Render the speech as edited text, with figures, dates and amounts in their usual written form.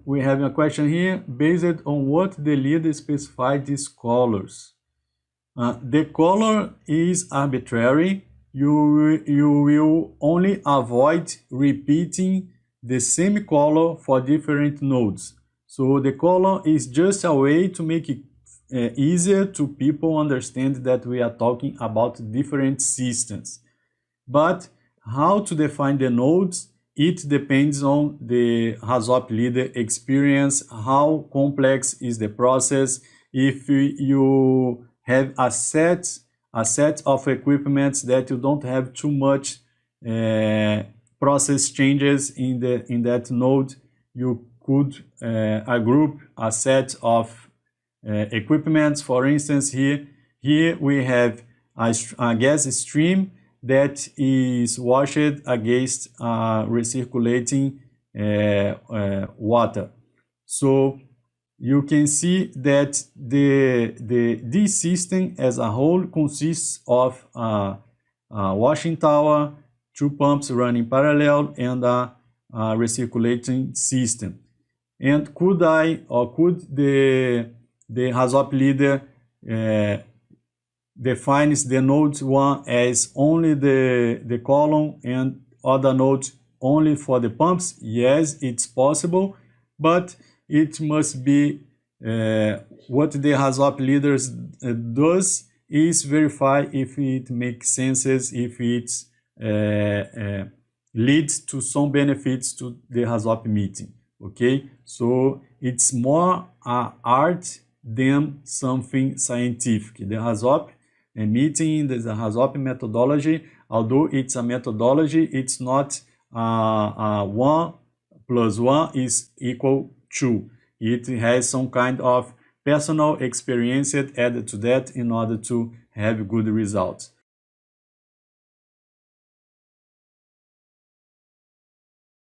We have a question here, based on what the leader specified these colors. The color is arbitrary. You will only avoid repeating the same color for different nodes. So the color is just a way to make it easier to people understand that we are talking about different systems. But how to define the nodes, it depends on the Hazop leader experience, how complex is the process. If you have a set of equipments that you don't have too much process changes in that node, you could group a set of equipments. For instance, here we have a gas stream that is washed against recirculating water. So you can see that this system as a whole consists of a washing tower, two pumps running parallel, and a recirculating system. And could the Hazop leader defines the node 1 as only the column and other nodes only for the pumps? Yes, it's possible, but it must be what the Hazop leaders does is verify if it makes sense, if it leads to some benefits to the Hazop meeting. Okay, so it's more art than something scientific. The Hazop meeting, there's a Hazop methodology. Although it's a methodology, it's not 1 + 1 is equal 2. It has some kind of personal experience added to that in order to have good results.